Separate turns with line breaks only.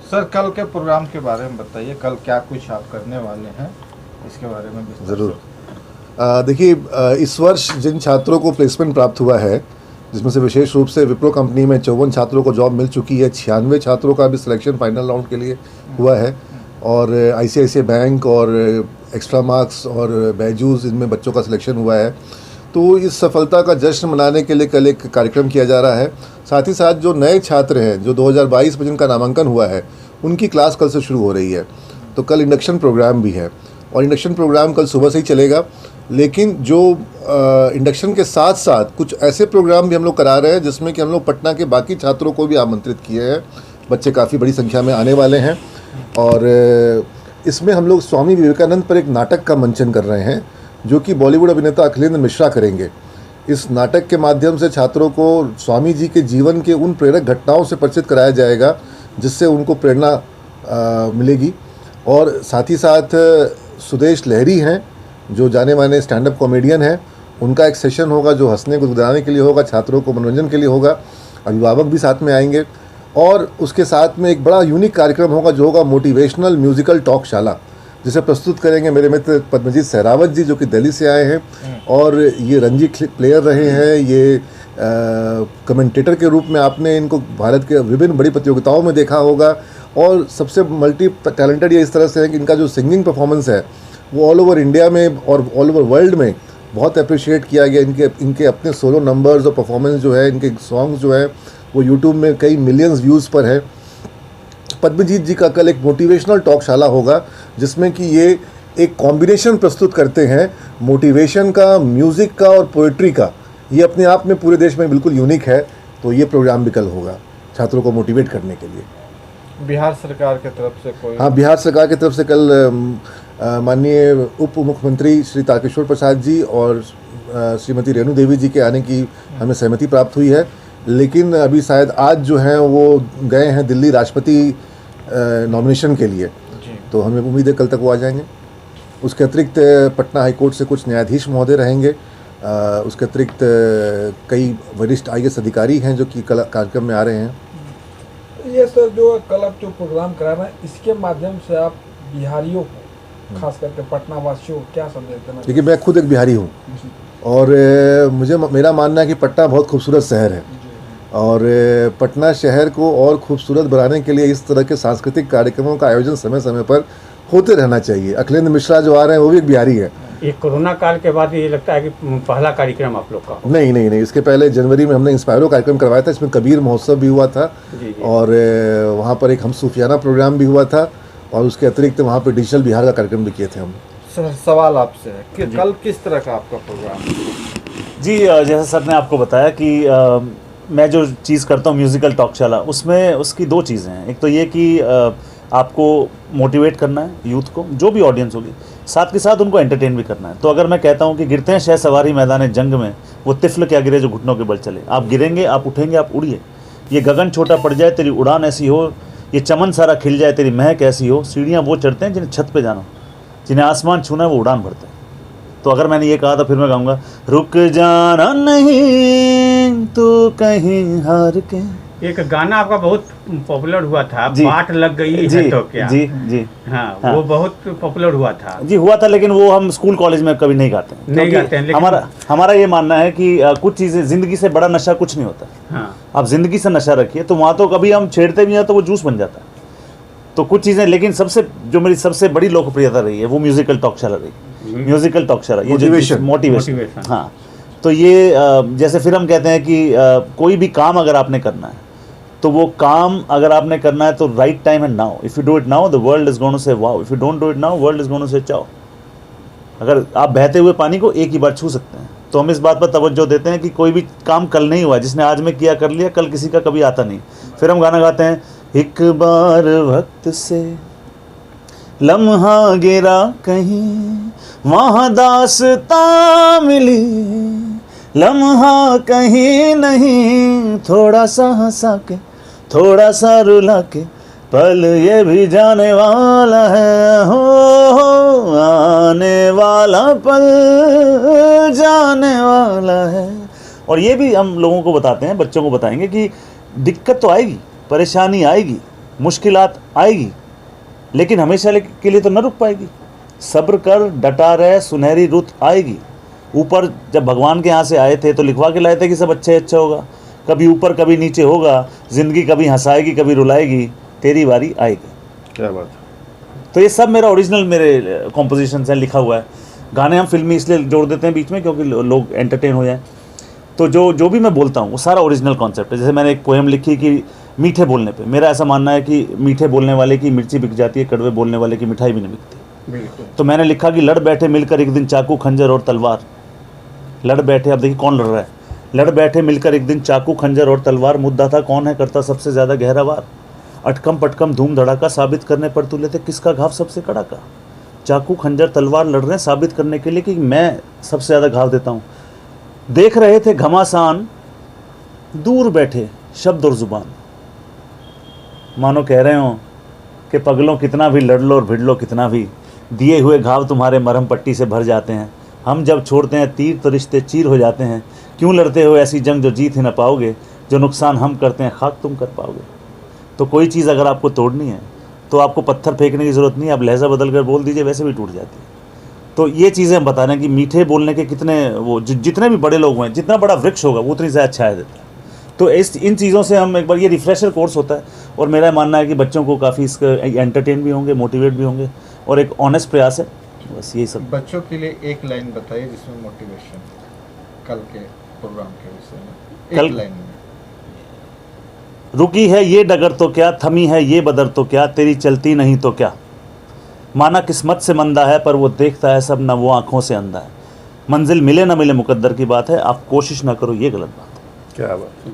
Sir कल के programme के बारे में बताइए, कल क्या कुछ आप करने वाले हैं, इसके बारे में विस्तार से।
ज़रूर। देखिए, इस वर्ष जिन छात्रों को प्लेसमेंट प्राप्त हुआ है, जिसमें से विशेष रूप से विप्रो कंपनी में 54 छात्रों को जॉब मिल चुकी है, 96 छात्रों का भी सिलेक्शन फाइनल राउंड के लिए हुआ है, और ICICI बैंक और एक्स्ट्रा मार्क्स और बैजूस, इनमें बच्चों का सिलेक्शन हुआ है। तो इस सफलता का जश्न मनाने के लिए कल एक कार्यक्रम किया जा रहा है। साथ ही साथ जो नए छात्र हैं, जो 2022 में जिनका नामांकन हुआ है, उनकी क्लास कल से शुरू हो रही है। तो कल इंडक्शन प्रोग्राम भी है, और इंडक्शन प्रोग्राम कल सुबह से ही चलेगा। लेकिन जो इंडक्शन के साथ साथ कुछ ऐसे प्रोग्राम भी हम लोग करा रहे हैं जिसमें कि हम लोग पटना के बाकी छात्रों को भी आमंत्रित किए हैं। बच्चे काफ़ी बड़ी संख्या में आने वाले हैं, और इसमें हम लोग स्वामी विवेकानंद पर एक नाटक का मंचन कर रहे हैं, जो कि बॉलीवुड अभिनेता अखिलेंद्र मिश्रा करेंगे। इस नाटक के माध्यम से छात्रों को स्वामी जी के जीवन के उन प्रेरक घटनाओं से परिचित कराया जाएगा जिससे उनको प्रेरणा मिलेगी। और साथ ही साथ सुदेश लहरी हैं, जो जाने माने स्टैंड अप कॉमेडियन हैं, उनका एक सेशन होगा जो हंसने को गुदगुदाने के लिए होगा, छात्रों को मनोरंजन के लिए होगा। अभिभावक भी साथ में आएंगे, और उसके साथ में एक बड़ा यूनिक कार्यक्रम होगा जो होगा मोटिवेशनल म्यूजिकल टॉकशाला, जिसे प्रस्तुत करेंगे मेरे मित्र पद्मजीत सहरावत जी, जो कि दिल्ली से आए हैं, और ये रणजी प्लेयर रहे हैं। ये कमेंटेटर के रूप में आपने इनको भारत के विभिन्न बड़ी प्रतियोगिताओं में देखा होगा, और सबसे मल्टी टैलेंटेड ये इस तरह से है कि इनका जो सिंगिंग परफॉर्मेंस है वो ऑल ओवर इंडिया में और ऑल ओवर वर्ल्ड में बहुत अप्रिशिएट किया गया। इनके अपने सोलो नंबर्स और परफॉर्मेंस जो है, इनके सॉन्ग्स जो है वो यूट्यूब में कई मिलियंस व्यूज़ पर है। पद्मजीत जी का कल एक मोटिवेशनल टॉकशाला होगा, जिसमें कि ये एक कॉम्बिनेशन प्रस्तुत करते हैं मोटिवेशन का, म्यूज़िक का और पोइट्री का। ये अपने आप में पूरे देश में बिल्कुल यूनिक है। तो ये प्रोग्राम भी कल होगा छात्रों को मोटिवेट करने के लिए।
बिहार सरकार की तरफ से कोई?
हाँ, बिहार सरकार की तरफ से कल माननीय उप मुख्यमंत्री श्री तारकिशोर प्रसाद जी और श्रीमती रेणु देवी जी के आने की हमें सहमति प्राप्त हुई है। लेकिन अभी शायद आज जो हैं वो गए हैं दिल्ली राष्ट्रपति नॉमिनेशन के लिए, तो हमें उम्मीद है कल तक वो आ जाएंगे। उसके अतिरिक्त पटना हाईकोर्ट से कुछ न्यायाधीश महोदय रहेंगे। उसके अतिरिक्त कई वरिष्ठ IAS अधिकारी हैं जो कि कल कार्यक्रम में आ रहे हैं।
ये सर जो कल आप जो प्रोग्राम करा रहे हैं, इसके माध्यम से आप बिहारियों को, खास करके पटना वासियों को क्या संदेश देना?
देखिए, मैं खुद एक बिहारी हूँ, और मेरा मानना है कि पटना बहुत खूबसूरत शहर है, और पटना शहर को और खूबसूरत बनाने के लिए इस तरह के सांस्कृतिक कार्यक्रमों का आयोजन समय समय पर होते रहना चाहिए। अखिलेंद्र मिश्रा जो आ रहे हैं वो भी एक बिहारी है।
ये कोरोना काल के बाद ये लगता है कि पहला कार्यक्रम आप लोग का?
नहीं, इसके पहले जनवरी में हमने इंस्पायरो कार्यक्रम करवाया था, इसमें कबीर महोत्सव भी हुआ था।
जी।
और वहाँ पर एक हम सूफियाना प्रोग्राम भी हुआ था, और उसके अतिरिक्त वहाँ पर डिजिटल बिहार का कार्यक्रम भी किए थे हम।
सर सवाल आपसे है कि कल किस तरह का आपका प्रोग्राम?
जी, जैसा सर ने आपको बताया कि मैं जो चीज़ करता हूँ म्यूज़िकल टॉकशाला, उसमें उसकी दो चीज़ें हैं। एक तो ये कि आपको मोटिवेट करना है यूथ को, जो भी ऑडियंस होगी, साथ के साथ उनको एंटरटेन भी करना है। तो अगर मैं कहता हूँ कि गिरते हैं शह सवारी मैदान जंग में, वो तिफल क्या गिरे जो घुटनों के बल चले। आप गिरेंगे, आप उठेंगे, आप उड़िए। ये गगन छोटा पड़ जाए तेरी उड़ान ऐसी हो, ये चमन सारा खिल जाए तेरी महक ऐसी हो। सीढ़ियाँ वो चढ़ते हैं जिन्हें छत पे जाना, जिन्हें आसमान छूना है वो उड़ान भरते हैं। तो अगर मैंने ये कहा था, फिर मैं गाऊंगा, रुक जाना नहीं तू कहीं हार के।
एक गाना आपका बहुत पॉपुलर हुआ था, बाट लग गई है तो क्या?
जी।
हाँ, वो बहुत पॉपुलर हुआ था।
जी, हुआ था, लेकिन वो हम स्कूल कॉलेज में कभी नहीं गाते हैं।
नहीं गाते हैं, लेकिन
हमारा ये मानना है कि कुछ चीज़ें, ज़िंदगी से बड़ा नशा कुछ नहीं होता।
हाँ।
आप ज़िंदगी से नशा रखिए, तो वहाँ तो कभी हम छेड़ते भी हैं तो वो जूस बन जाता है। तो कुछ चीज़ें, लेकिन जो मेरी सबसे बड़ी लोकप्रियता रही है वो म्यूज़िकल टॉकशाला रही। म्यूज़िकल टॉकशाला, ये मोटिवेशन। हाँ, तो ये जैसे फिर हम कहते हैं कि कोई भी काम अगर आपने करना है, तो वो काम अगर आपने करना है तो राइट टाइम है now. If you do it now the world is going to say wow, if you don't do it now world is going to say ciao. अगर आप बहते हुए पानी को एक ही बार छू सकते हैं, तो हम इस बात पर तवज्जो देते हैं कि कोई भी काम कल नहीं हुआ, जिसने आज में किया कर लिया, कल किसी का कभी आता नहीं। फिर हम गाना गाते हैं, एक बार वक्त से लम्हा गिरा कहीं, वहाँ दास्तां मिली, लम्हा कहीं नहीं, थोड़ा सा हंसा के, थोड़ा सा रुला के, पल ये भी जाने वाला है, हो आने वाला पल जाने वाला है। और ये भी हम लोगों को बताते हैं, बच्चों को बताएंगे कि दिक्कत तो आएगी, परेशानी आएगी, मुश्किलात आएगी, लेकिन हमेशा के लिए तो न रुक पाएगी। सब्र कर, डटा रहे, सुनहरी रुत आएगी। ऊपर जब भगवान के यहाँ से आए थे तो लिखवा के लाए थे कि सब अच्छा होगा, कभी ऊपर कभी नीचे होगा, ज़िंदगी कभी हंसाएगी कभी रुलाएगी, तेरी बारी आएगी।
क्या बात है।
तो ये सब मेरा ओरिजिनल मेरे कॉम्पोजिशन है, लिखा हुआ है। गाने हम फिल्मी इसलिए जोड़ देते हैं बीच में क्योंकि लोग एंटरटेन हो जाएं। तो जो भी मैं बोलता हूँ वो सारा ओरिजिनल कॉन्सेप्ट है। जैसे मैंने एक पोएम लिखी कि मीठे बोलने पे, मेरा ऐसा मानना है कि मीठे बोलने वाले की मिर्ची बिक जाती है, कड़वे बोलने वाले की मिठाई भी नहीं बिकती।
बिल्कुल।
तो मैंने लिखा कि लड़ बैठे मिलकर एक दिन चाकू खंजर और तलवार, लड़ बैठे, अब देखिए कौन लड़ रहा है, लड़ बैठे मिलकर एक दिन चाकू खंजर और तलवार, मुद्दा था कौन है करता सबसे ज़्यादा गहरा वार, अटकम पटकम धूम धड़ाका, साबित करने पर तुले थे किसका घाव सबसे कड़ाका। चाकू खंजर तलवार लड़ रहे हैं साबित करने के लिए कि मैं सबसे ज़्यादा घाव देता हूँ। देख रहे थे घमासान दूर बैठे शब्द और ज़ुबान, मानो कह रहे हो कि पगलों कितना भी लड़ लो और भिड़ लो कितना भी, दिए हुए घाव तुम्हारे मरहम पट्टी से भर जाते हैं। हम जब छोड़ते हैं तीर तो रिश्ते चीर हो जाते हैं। क्यों लड़ते हो ऐसी जंग जो जीत ही ना पाओगे, जो नुकसान हम करते हैं खाक तुम कर पाओगे। तो कोई चीज़ अगर आपको तोड़नी है तो आपको पत्थर फेंकने की ज़रूरत नहीं है, आप लहजा बदल कर बोल दीजिए, वैसे भी टूट जाती है। तो ये चीज़ें हम बता रहे हैं कि मीठे बोलने के कितने वो जितने भी बड़े लोग हैं, जितना बड़ा वृक्ष होगा वो उतनी ज़्यादा छाया देता है। तो इन चीज़ों से हम एक बार, ये रिफ्रेशर कोर्स होता है और मेरा मानना है कि बच्चों को काफ़ी इसका एंटरटेन भी होंगे, मोटिवेट भी होंगे और एक ऑनेस्ट प्रयास है। बस यही सब।
बच्चों के लिए एक लाइन बताइए जिसमें मोटिवेशन, कल के प्रोग्राम के विषय में एक लाइन में।
रुकी है ये डगर तो क्या, थमी है ये बदर तो क्या, तेरी चलती नहीं तो क्या। माना किस्मत से मंदा है पर वो देखता है सब, ना वो आंखों से अंधा है। मंजिल मिले ना मिले मुकद्दर की बात है, आप कोशिश ना करो ये गलत बात है।
क्या बात है।